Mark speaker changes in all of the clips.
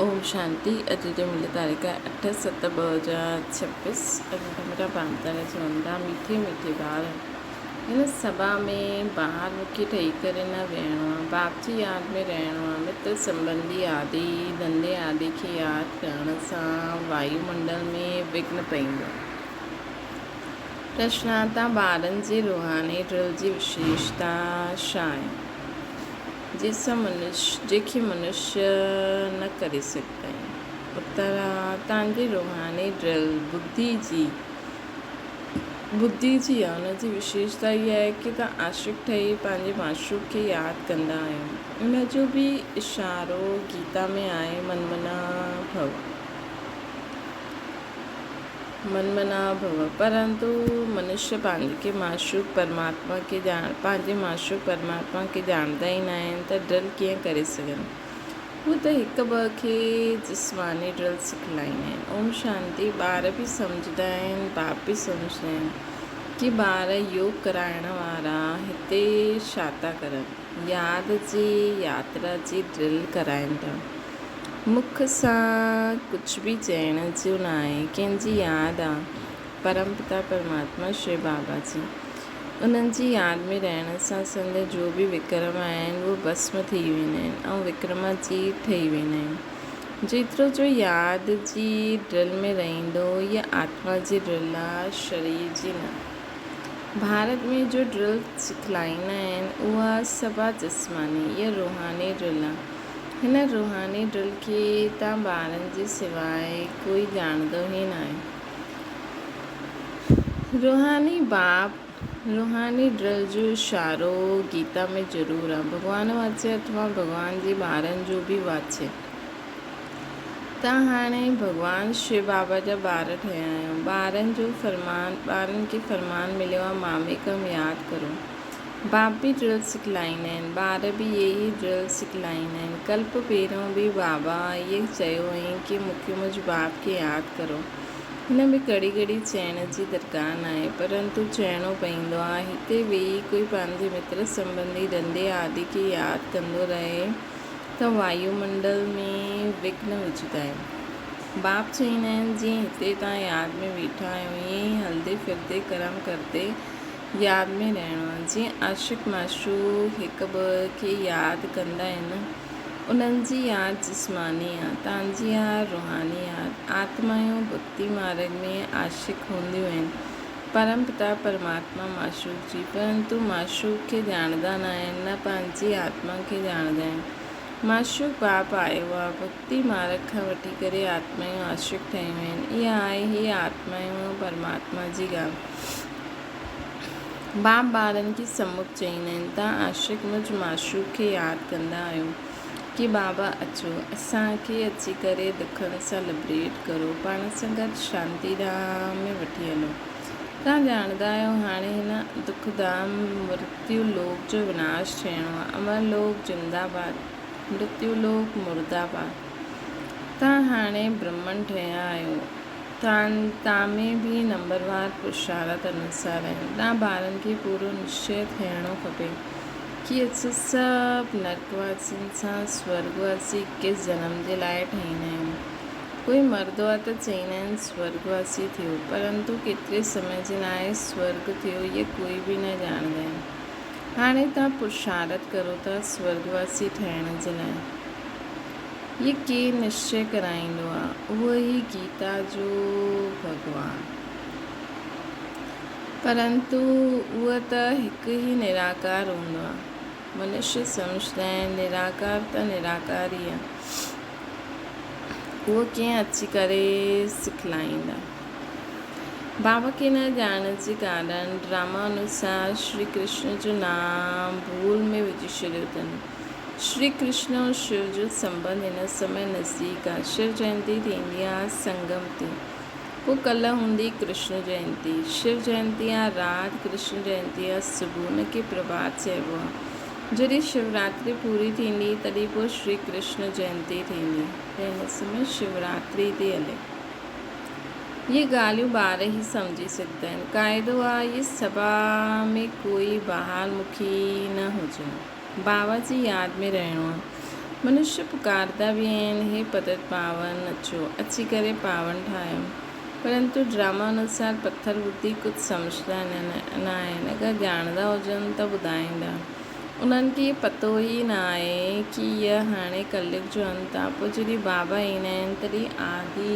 Speaker 1: ओम शांति। अॼु जो मिली तारीख़ 8/7/2026। मेरा बांतण चवंदा मीठे मीठे ॿार हिन सभा में ॿाहिरि मुखी ठही करे न वेहणो आहे। बाप जी यादि में रहणो आहे। मित्र संबंधी आदि धंधे आदि खे यादि करण सां वायुमंडल में विघ्न पवंदो। प्रश्नाता ॿारनि जे रूहानी ड्रिल जी विशेषता छा आहे जंहिंखे मनुष्य न करे सघंदा आहिनि। उत्तर तव्हांजी रूहानी ड्रिल बुद्धि जी आहे। हुनजी विशेषता इहा आहे की तव्हां आशिक़ ठही पंहिंजे माशूक़ खे यादि कंदा आहियो। इन जो बि इशारो गीता में आहे, मनमना भव। परंतु मनुष्य पंहिंजे माशूक़ परमात्मा खे ॼाणंदा ई न आहिनि त ड्रिल कीअं करे सघनि। हू त हिकु ॿ खे जिस्मानी ड्रिल सिखलाईंदा आहिनि। ओम शांति। ॿार बि सम्झंदा आहिनि, बाप बि सम्झंदा आहिनि कि ॿार योग कराइण वारा हिते छा था करनि। यादि जी यात्रा जी ड्रिल कराइनि था। मुख सां कुझु बि चइण जो न आहे। कंहिंजी यादि आहे परमपिता परमात्मा शिव बाबा जी। उन्हनि जी यादि में रहण सां संद जो बि विक्रम आहिनि उहे भस्म थी वेंदा आहिनि ऐं विक्रमा जी ठही वेंदा आहिनि। जेतिरो जो यादि जी ड्रिल में रहंदो, इहा आत्मा जी ड्रिल आहे, शरीर जी न। भारत में जो ड्रिल सिखलाईंदा आहिनि उहा सभा जिस्मानी, इहा रूहानी ड्रिल आहे। हिन रूहानी ड्रिल खे तव्हां ॿारनि जे सवाइ कोई ॼाणंदो ई न आहे। रूहानी ड्रिल जो इशारो गीता में ज़रूरु आहे। भॻवान वाचे अथवा भॻवान जे ॿारनि जो बि वाचे। तव्हां हाणे भॻवान शिव बाबा जा ॿार ठहिया आहियो। ॿारनि खे फरमान मिलियो आहे मामेकम यादि करो। बाप बि ड्रिल सिखलाईंदा आहिनि, ॿार बि इहे ई ड्रिल सिखलाईंदा आहिनि। कल्प पहिरियों बि बाबा इहे चयो हुअईं कि मूंखे मुंहिंजे बाप खे यादि करो। हिन में घड़ी घड़ी चइण जी दरकार न आहे, परंतु चइणो पवंदो आहे। हिते वेही कोई पंहिंजे मित्र संबंधी धंधे आदि खे यादि कंदो रहे त वायुमंडल में विघ्न विझंदा आहिनि। बाप चवंदा आहिनि जीअं हिते तव्हां यादि में वेठा आहियो, ईअं ई हलंदे फिरदे कर्म करदे यादि में रहणो आहे। जीअं आशिक़ माशूक़ हिकु ॿ खे यादि कंदा आहिनि, उन्हनि जी यादि जिस्मानी आहे, तव्हांजी आहे रूहानी यादि। आत्मायूं भक्ति मार्ग में आशिक़ हूंदियूं आहिनि परमपिता परमात्मा माशूक़ जी, परंतु माशूक़ खे ॼाणंदा न आहिनि, न पंहिंजी आत्मा खे ॼाणंदा आहिनि। माशूक़ बाप आयो आहे। भक्ति मार्ग खां वठी करे आत्मायूं आशिक़ ठहियूं आहिनि। इहा आहे ही आत्मायूं परमात्मा जी ॻाल्हि। बाप ॿारनि खे सम्मुख चवंदा आहिनि, तव्हां आशिक़ मुंहिंजे माशूक़ खे यादि कंदा आहियो कि बाबा अचो, असांखे अची करे दुखनि सां लिबरेट करो, पाण सां गॾु शांति धाम में वठी हलो। तव्हां ॼाणंदा आहियो हाणे हिन दुखधाम मृत्यु लोक जो विनाश थियणो आहे। अमर लोक जिंदाबाद, मृत्यु लोक मुर्दाबाद। तव्हां हाणे ब्रह्मन ठहिया आहियो। तव्हां में बि नंबरवार पुरुषार्थ अनुसार आहिनि। तव्हां ॿारनि खे पूरो निश्चय थियणो खपे कि असां सभु नरकवासियुनि सां स्वर्गवासी 21 जनम जे लाइ ठहींदा आहियूं। कोई मरदो आहे त चवंदा आहिनि स्वर्गवासी थियो, परंतु केतिरे समय जे लाइ स्वर्ग थियो इहे कोई बि न ॼाणंदा आहिनि। हाणे तव्हां पुरुषार्थ करो था स्वर्गवासी ठहिण जे लाइ। ये केरु निश्चय कराईंदो आहे? उहो ई गीता जो भॻवानु। परंतु उहो त हिकु ई निराकार हूंदो आहे। मनुष्य सम्झंदा आहिनि निराकार त निराकार ई आहे, उहो कीअं अची करे सिखलाईंदा। बाबा खे न ॼाणण जे कारण ड्रामा अनुसार श्री कृष्ण जो नाम भूल में विझी छॾियो अथनि। श्री कृष्ण और शिव जो संबंध हिन समय नज़दीक आहे। शिव जयंती थींदी आहे संगम ते, पोइ कल्ह हूंदी कृष्ण जयंती। शिव जयंती आहे राति, कृष्ण जयंती आहे सुबुह। हुनखे प्रभात चइबो आहे। जॾहिं शिवरात्रि पूरी थींदी तॾहिं पोइ श्री कृष्ण जयंती थींदी, त हिन समय शिवरात्रि थी हले। ये ॻाल्हियूं ॿार ई सम्झी सघंदा आहिनि। क़ाइदो आहे इहे सभा में कोई ॿाहिरि मुखी न हुजे। बाबा जी यादि में रहणो आहे। मनुष्य पुकारदा भी आहिनि, हे पतित पावन अचो, अची करे पावन ठाहियो। परंतु ड्रामा अनुसार पत्थर बुद्धि कुझु सम्झंदा न आहिनि। अगरि ॼाणंदा हुजनि त ॿुधाईंदा। उन्हनि खे पतो ई न आहे कि इहा हाणे कलयुग जो अंत आहे। पोइ जॾहिं बाबा ईंदा आहिनि तॾहिं आदि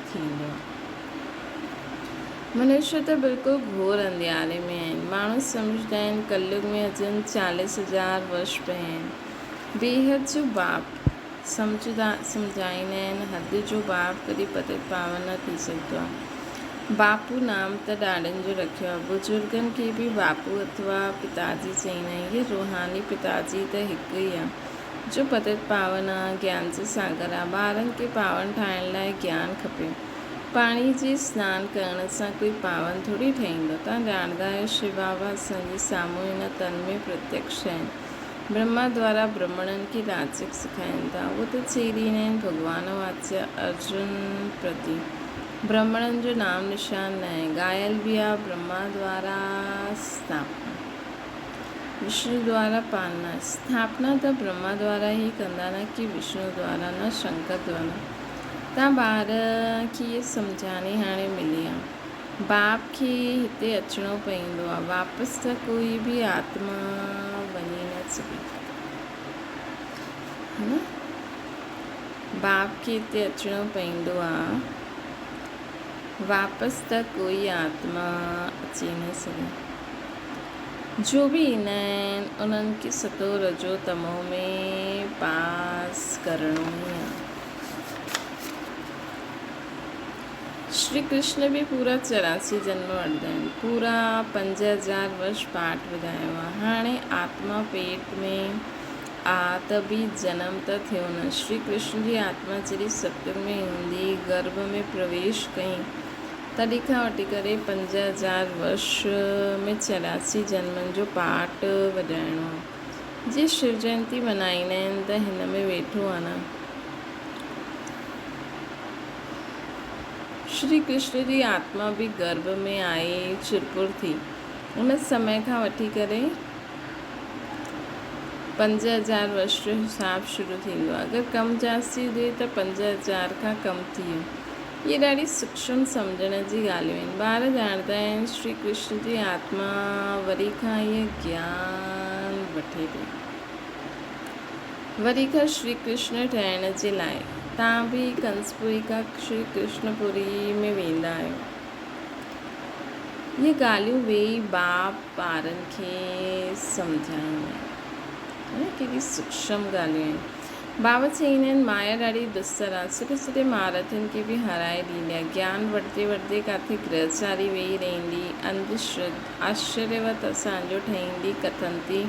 Speaker 1: थींदो आहे। मनुष्य त बिल्कुलु घोर अंधियारे में आहिनि। माण्हू सम्झंदा आहिनि कलयुग में अजनि 40,000 वर्ष पिया आहिनि। बेहद जो बाप सम्झाईंदा आहिनि, हद जो बाप कॾहिं पतित पावन न थी सघंदो आहे। बापू नाम त ॾाढनि जो रखियो आहे। बुजुर्गनि खे बि बापू अथवा पिताजी चईंदा आहिनि। इहे रूहानी पिताजी त हिकु ई आहे जो पतित पावन आहे, ज्ञान जो सागर आहे। ॿारनि खे पावन ठाहिण लाइ ज्ञान खपे। पाणी जे सनानु करण सां कोई पावन थोरी ठहींदो। तव्हां ॼाणंदा आहियो शिव बाबा असांजे साम्हूं हिन तन में प्रत्यक्ष आहिनि। ब्रह्मा द्वारा ब्राह्मणनि खे लाजिक सेखारीनि था। उहो त चई ॾींदा आहिनि भॻवान वाच्य अर्जुन प्रति। ब्राह्मणनि जो नाम निशान न आहे। ॻायल बि आहे ब्रह्मा द्वारा स्थापना, विष्णु द्वारा पालना। स्थापना त ब्रह्मा द्वारा ई कंदा, न कि विष्णु द्वारा, न शंकर द्वारा। तव्हां ॿार खे इहे सम्झाणी हाणे मिली आहे। बाप खे हिते अचिणो पवंदो आहे। वापसि त कोई बि आत्मा वञी न सघे, है न। बाप खे हिते अचिणो पवंदो आहे। वापसि त कोई आत्मा अची न सघे। जो बि ईंदा आहिनि उन्हनि खे सतो रजो तमो में पास करिणो ई आहे। श्री कृष्ण बि पूरा 84 जन्म वठंदा आहिनि। पूरा 5000 वर्ष पाठ ॿुधायो आहे। हाणे आत्मा पेट में आहे त बि जनम त थियो न। श्री कृष्ण जी आत्मा जॾहिं सतयुग में ईंदी, गर्भ में प्रवेश कई, तॾहिं खां वठी करे 5000 वर्ष में 84 जन्मनि जो पाठ वॼाइणो आहे। जीअं शिव जयंती मल्हाईंदा आहिनि त हिन में वेठो आहे न। श्री कृष्ण जी आत्मा बि गर्भ में आई, चिरपुर थी। उन समय खां वठी करे 5000 वर्ष जो हिसाब शुरू थींदो आहे। अगरि कम जास्ती हुजे त 5000 खां कम थी वियो। इहे ॾाढी सूक्ष्म सम्झण जी ॻाल्हियूं आहिनि। ॿार ॼाणंदा आहिनि श्री कृष्ण जी आत्मा वरी खां इहे ज्ञान वठे थी। वरी खां श्री कृष्ण ठहिण जे लाइ तव्हां बि कंसपुरी खां श्री कृष्णपुरी में वेंदा आहियो। इहे ॻाल्हियूं वेही बाप ॿारनि खे सम्झाईंदा आहिनि। केॾी सूक्ष्म ॻाल्हियूं आहिनि। बाबा चईंदा आहिनि माया ॾाढी दुस्तर आहे। सुठे सुठे महारथियुनि खे बि हाराए ॾींदी आहे। ज्ञान वठंदे वठंदे किथे ग्रहचारी वेही रहंदी, आश्चर्यवत असांजो ठहींदी, कथंती,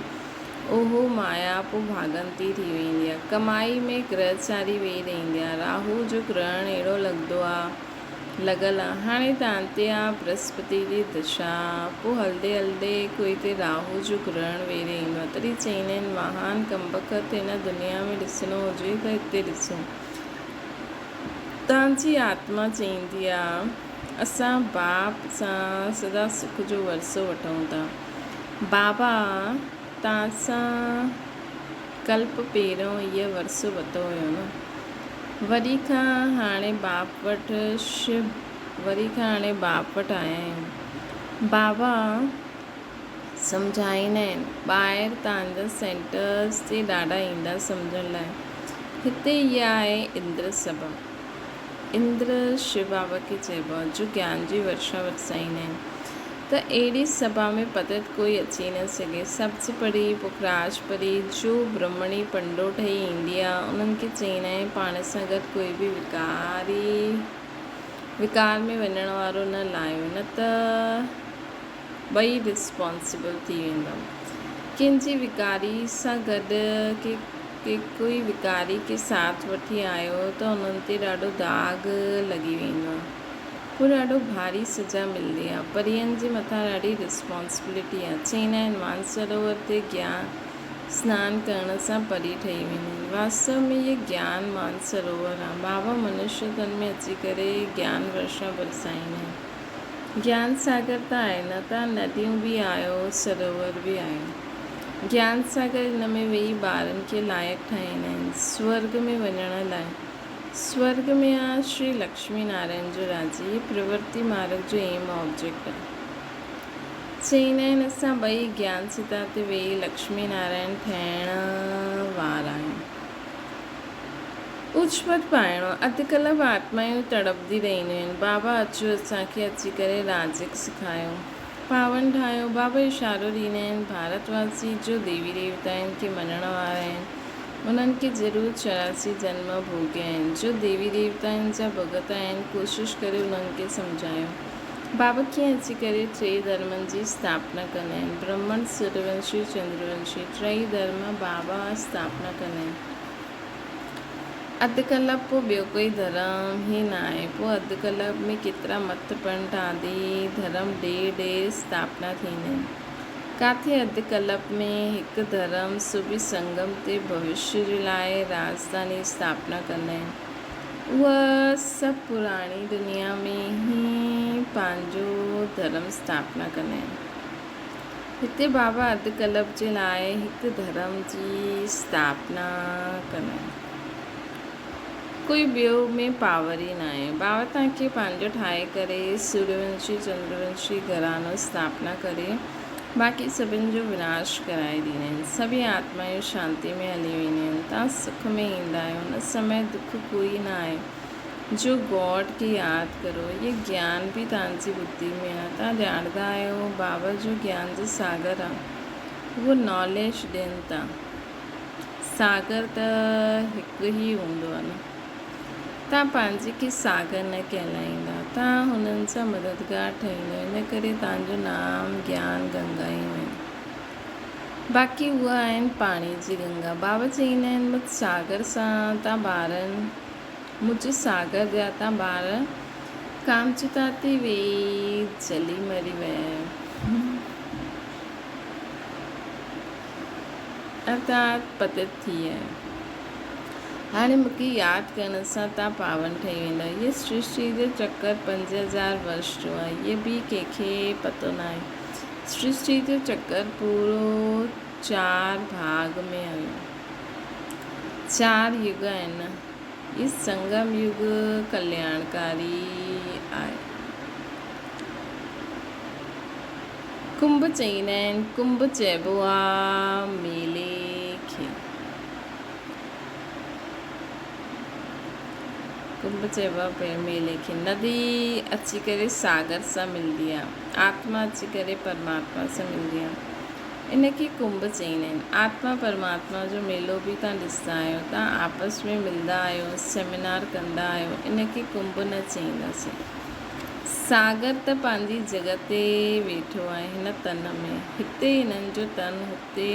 Speaker 1: ओहो माया पोइ भागंती थी वेंदी आहे। कमाई में ग्रहचारी वेही रहंदी आहे। राहू जो ग्रहण अहिड़ो लॻल आहे। हाणे तव्हां ते आहे बृहस्पति जी दिशा। पोइ हलंदे हलंदे कोई ते राहू जो ग्रहण वेही रहंदो आहे। तॾहिं चईंदा आहिनि महान कमबख़्त हिन दुनिया में ॾिसणो हुजे त हिते ॾिसो। तव्हांजी आत्मा चईंदी आहे असां बाप सां सदा सुख जो वरसो वठूं था। बाबा तव्हां सां कल्प पहिरियों इहो वरसो वरितो हुयो न। वरी खां हाणे बाप वटि आया आहियूं। बाबा सम्झाईंदा आहिनि। ॿाहिरि तव्हांजा सेंटर्स ते ॾाढा ईंदा सम्झण लाइ। हिते इहा आहे इंद्र सभा। इंद्र शिव बाबा खे चइबो आहे जो ज्ञान जी वर्षा वरसाईंदा आहिनि। त अहिड़ी सभा में पतित कोई अची न सघे। सब्ज़ परी पुखराज परी जो ब्रह्मणी पंडो ठही ईंदी आहे, उन्हनि खे चईंदा आहिनि पाण सां गॾु कोई बि विकार में वञण वारो न लाहियो, न त ॿई रिस्पॉन्सिबल थी वेंदा। कंहिंजी विकारी सां गॾु कोई विकारी खे साथ वठी आयो त उन्हनि ते ॾाढो दाग लॻी वेंदो आहे। पोइ ॾाढो भारी सज़ा मिलंदी आहे। परियनि जे मथां ॾाढी रिस्पॉन्सिबिलिटी आहे। चईंदा आहिनि मानसरोवर ते सनानु करण सां परी ठही वेंदा आहिनि। वास्तव में इहे ज्ञान मानसरोवर आहे। बाबा मनुष्य तन में अची करे ज्ञान वर्षा बरसाईंदा आहिनि। ज्ञान सागर त आहे न, तव्हां नदियूं बि आहियो, सरोवर बि आहियो। ज्ञान सागर इन में वेही ॿारनि खे लाइक़ु ठाहींदा आहिनि स्वर्ग में वञण लाइ। स्वर्ग में आहे श्री लक्ष्मी नारायण जो राज्य। ये प्रवृत्ति मार्ग जो एम ऑब्जेक्ट आहे। चईंदा आहिनि असां ॿई ज्ञान सिता ते वेही लक्ष्मी नारायण ठहिण वारा आहियूं। उचपत पाइणो। अधु कलाक आत्मायूं तड़पदी रहंदियूं आहिनि। बाबा अचो असांखे अची करे राजिक सिखायो, पावन ठाहियो। बाबा इशारो ॾींदा आहिनि भारतवासी जो देवी देवताउनि खे मञण वारा आहिनि उन्हनि खे ज़रूरु 84 जन्म भोॻिया आहिनि। जो देवी देवताउनि जा भॻत आहिनि कोशिशि करे उन्हनि खे सम्झायो। बाबा कीअं अची करे 3 धर्मनि जी स्थापना कंदा आहिनि। ब्राह्मण, सूर्यवंशी, चंद्रवंशी 3 धर्म बाबा स्थापना कंदा आहिनि। अधु कलाक पोइ ॿियो कोई धर्म ई न आहे। पोइ अधु कलाक में केतिरा मत पंथ आदि धर्म ॾे स्थापना थींदा आहिनि। किथे अधु कलाक में हिकु धर्म सुबि संगम ते भविष्य जे लाइ राजधानी स्थापना कंदा आहिनि। उहा सभु पुराणी दुनिया में ई पंहिंजो धर्म स्थापना कंदा आहिनि। हिते बाबा अधु कलाक जे लाइ हिकु धर्म जी स्थापना कंदा आहिनि। कोई ॿियो में पावर ई न आहे। बाबा तव्हांखे पंहिंजो ठाहे करे सूर्यवंशी चंद्रवंशी घरानो स्थापना करे बाक़ी सभिनि जो विनाश कराए ॾींदा आहिनि। सभी आत्मायूं शांति में हली वेंदियूं आहिनि। तव्हां सुख में ईंदा आहियो। हुन समय दुख कोई न आहे। जो गॉड खे यादि करो। ये ज्ञान बि तव्हांजी बुद्धि में आहे। तव्हां ॼाणंदा आहियो बाबा जो ज्ञान जो सागर आहे। उहो नॉलेज ॾियनि था। सागर त हिकु ई हूंदो आहे न। तव्हां पंहिंजे खे सागर न कहलाईंदा। तव्हां हुननि सां मददगार ठहींदा। इन करे तव्हांजो नाम ज्ञान गंगायूं आहिनि। बाक़ी उहा आहिनि पाणी जी गंगा। बाबा चईंदा आहिनि मुझ सागर सां तव्हां ॿारनि मुझ सागर जा तव्हां ॿार कामचिता ते वेही जली मरी विया आहियो। अर्थात पतित थी विया आहियो। हाणे मूंखे यादि करण सां तव्हां पावन ठही वेंदा। इहे सृष्टि जो चक्कर 5000 वर्ष जो आहे। इहे बि कंहिंखे पतो न आहे। सृष्टि जो चक्कर पूरो 4 भाग में आयो। 4 युग आहिनि। इहे संगम युग कल्याणकारी आहे। कुंभ चईंदा आहिनि। कुंभ चइबो आहे मेले खे। कुंभ चइबो आहे मेले खे। नदी अची करे सागर सां मिलंदी आहे। आत्मा अची करे परमात्मा सां मिलंदी आहे। इन खे कुंभ चईंदा आहिनि। आत्मा परमात्मा जो मेलो बि तव्हां ॾिसंदा आहियो। तव्हां आपस में मिलंदा आहियो, सेमिनार कंदा आहियो। इन खे कुंभ न चईंदासीं। सागर त पंहिंजी जॻह ते वेठो आहे हिन तन में। हिते हिननि जो तन, हुते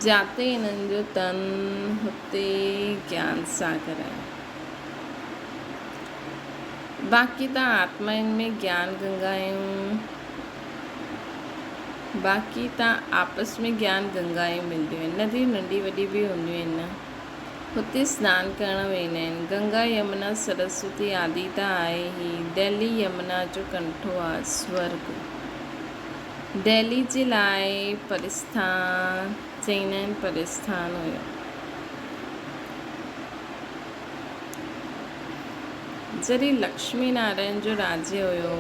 Speaker 1: जाते हिननि जो तन, हुते ज्ञान सागर आहे। बाक़ी तव्हां आत्माउनि में ज्ञान गंगायूं बाक़ी तव्हां आपस में ज्ञान गंगायूं मिलंदियूं आहिनि। नदी नंढी वॾी बि हूंदियूं आहिनि न। हुते सनानु करणु वेंदा आहिनि। गंगा यमुना सरस्वती आदि त आहे ई। दिल्ली यमुना जो कंठो आहे स्वर्ग। दिल्ली जे लाइ परिस्थान चईंदा आहिनि परिस्थान हुयो। जॾहिं लक्ष्मी नारायण जो राज्य हुयो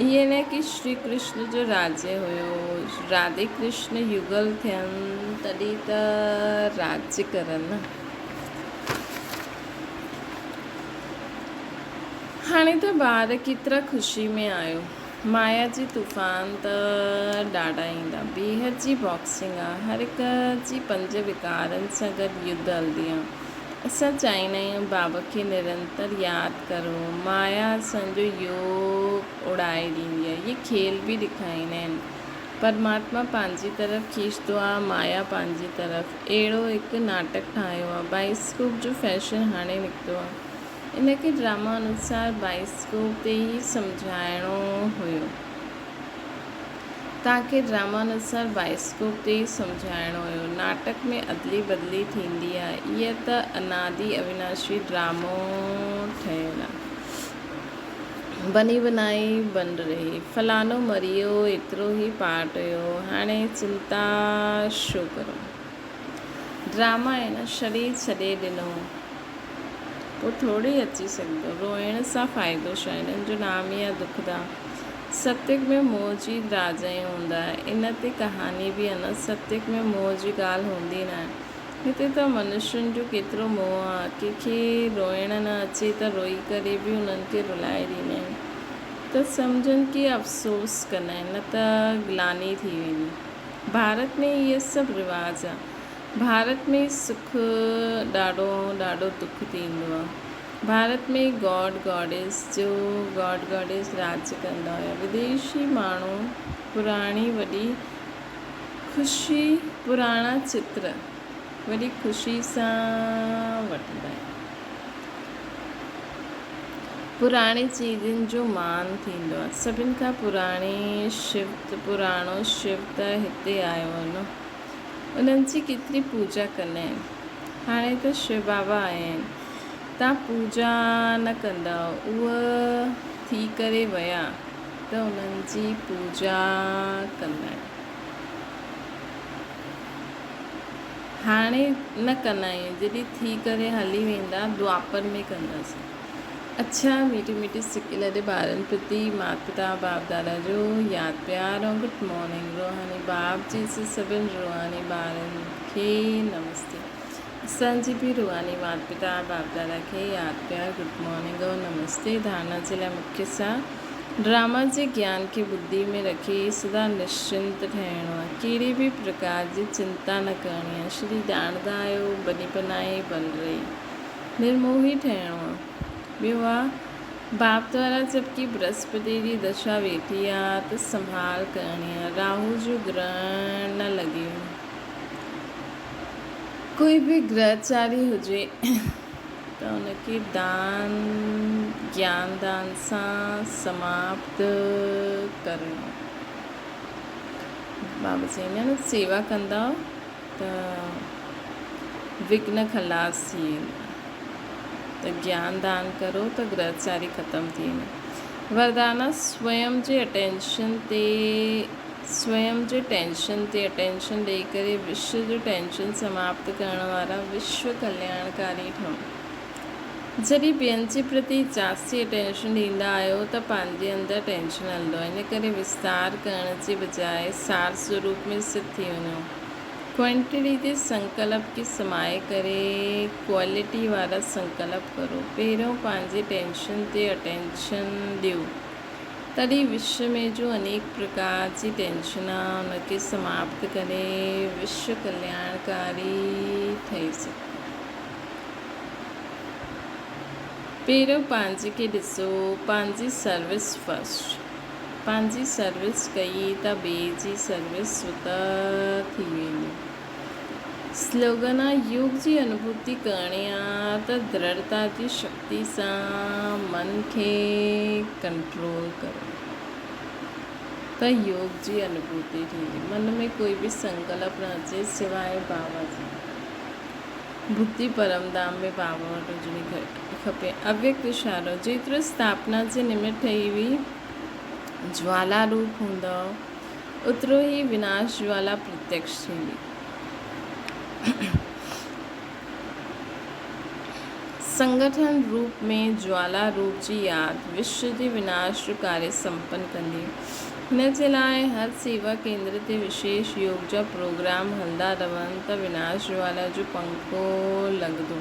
Speaker 1: इहे न कि श्री कृष्ण जो राज्य हुयो। राधे कृष्ण युगल थियनि तॾहिं त राज्य करनि। हाणे त ॿार केतिरा ख़ुशी में आहियो। माया जी तूफ़ान त ॾाढा ईंदा। बेहद जी बॉक्सिंग आहे। हर हिक जी 5 विकारनि सां गॾु युद्ध हलंदी आहे। असां चाहींदा आहियूं बाबा खे निरंतर यादि करो। माया असांजो योग उड़ाए ॾींदी आहे। इहे खेल बि ॾेखारींदा आहिनि। परमात्मा पंहिंजी तरफ़ खींचंदो आहे, माया पंहिंजी तरफ़। अहिड़ो हिकु नाटक ठाहियो आहे। बाइस्कोप जो फैशन हाणे निकितो आहे। इन खे ड्रामा अनुसार बाइस्कोप ते ई सम्झाइणो हुयो। तव्हांखे ड्रामा अनुसार बाइस्कोप ते ई सम्झाइणो हुयो। नाटक में अदली बदली थींदी आहे। इहा त अनादि अविनाशी ड्रामो ठहियलु आहे। बनी बनाई बन रही, फलानो मरियो एतिरो ई पार्ट हुयो, हाणे चिंता छो करो। ड्रामा आहे न, शरीर छॾे ॾिनो पोइ थोड़ी अची सघंदो। रोइण सां फ़ाइदो छा आहे? हिननि जो नाम ई आहे दुखदा। सत्युग में मोह जी राजाई हूंदा। इन ते कहानी बि आहे न, सत्युग में मोह जी ॻाल्हि हूंदी न आहे। हिते त मनुष्यनि जो केतिरो मोह आहे। कंहिंखे रोइण न अचे त रोई करे बि उन्हनि खे रुलाए ॾींदा आहिनि, त सम्झनि कि अफ़सोस कंदा आहिनि, न त ग्लानी थी वेंदी। भारत में इहे सभु रिवाज आहे। भारत में सुख ॾाढो ॾाढो दुख थींदो आहे। भारत में गॉड गॉडेस राज्य कंदा हुया। विदेशी माण्हू पुराणी वॾी ख़ुशी पुराणा चित्र वॾी ख़ुशी सां वठंदा आहिनि। पुराणी चीज़ुनि जो मान थींदो आहे। सभिनि खां पुराणो शिव त हिते आयो आहे न, उन्हनि जी केतिरी पूजा कंदा आहिनि। हाणे त शिव बाबा आया आहिनि, तव्हां पूजा न कंदा, उहा थी करे विया त उन्हनि जी पूजा कंदा आहिनि। हाणे न कंदा आहियूं, जॾहिं थी करे हली वेंदा द्वापर में कंदासीं। अच्छा, मीठी मीठी सिकी लॾे ॿारनि प्रति माता पिता बाप दादा जो यादि प्यार ऐं गुड मॉर्निंग। रूहानी बाप जी से सभिनि रूहानी ॿारनि खे नमस्ते। असांजी बि रूहानी माता पिता बाप दादा खे यादि प्यार गुड मॉर्निंग ऐं नमस्ते। धारणा जे लाइ मुख्य सां ड्रामा जे ज्ञान खे बुद्धि में रखी सदा निश्चिंत ठहिणो आहे। कहिड़ी बि प्रकार जी चिंता न करणी आहे। श्री ॼाणंदा आहियो बनी बनाई बन रही, निर्मोही ठहिणो आहे। ॿियो आहे बाप द्वारा जबकि बृहस्पति जी दशा वेठी आहे त संभाल करणी आहे। राहु जो ग्रहण न लॻी वञे। कोई बि ग्रहचारी हुजे त उनखे ज्ञान दान सां समाप्त करणो। बाबा चवंदा आहिनि सेवा कंदा त विघ्न खलास थी वेंदा, त ज्ञान दान करो त ग्रहचारी ख़तमु थी वेंदी। वरदाना स्वयं जे टेंशन ते अटेंशन ॾेई करे विश्व जो टेंशन समाप्त करण वारा विश्व कल्याणकारी ठहो। जॾहिं ॿियनि जे प्रति जास्ती अटेंशन ॾींदा आहियो त पंहिंजे अंदरि टेंशन हलंदो आहे। इन करे विस्तार करण जे बजाए सार स्वरूप में सिद्ध थी वञो। क्वांटिटी ते संकल्प खे समाए करे क्वालिटी वारा संकल्प करो। पहिरियों पंहिंजे टेंशन ते अटेंशन ॾियो, तॾहिं विश्व में जो अनेक प्रकार जी टेंशन आहे उनखे समाप्त करे विश्व कल्याणकारी ठही सघो। पहिरियों पंहिंजे खे ॾिसो, पंहिंजी सर्विस फस्ट। पंहिंजी सर्विस कई त ॿिए जी सर्विस स्वतः थी वेंदी। स्लोगन आहे योग जी अनुभूति करणी आहे त दृढ़ता जी शक्ति सां मन खे कंट्रोल करो, त योग जी अनुभूति थींदी। मन में कोई बि संकल्प न अचे सिवाय बाबा जी। बुद्धि परमधाम में बाबा वटि हुजणी खपे। अव्यक्त इशारो जेतिरो स्थापना जे निमित्त ठही हुई ज्वाला रूप हूंदो, ओतिरो ई विनाश ज्वाला प्रत्यक्ष थींदी। संगठन रूप में ज्वाला रूप जी यादि विश्व जे विनाश जो कार्य संपन्न कंदी। हिन जे लाइ हर सेवा केंद्र ते विशेष योग जा प्रोग्राम हलंदा रहनि त विनाश ज्वाला जो पंखो लॻंदो।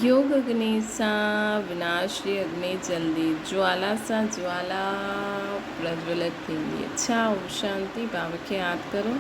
Speaker 1: योग अग्नि सां विनाश जी अग्नि जल्दी, ज्वाला सां ज्वाला प्रज्वलित थींदी। अच्छा, ओम शांति। बाबा खे यादि करो।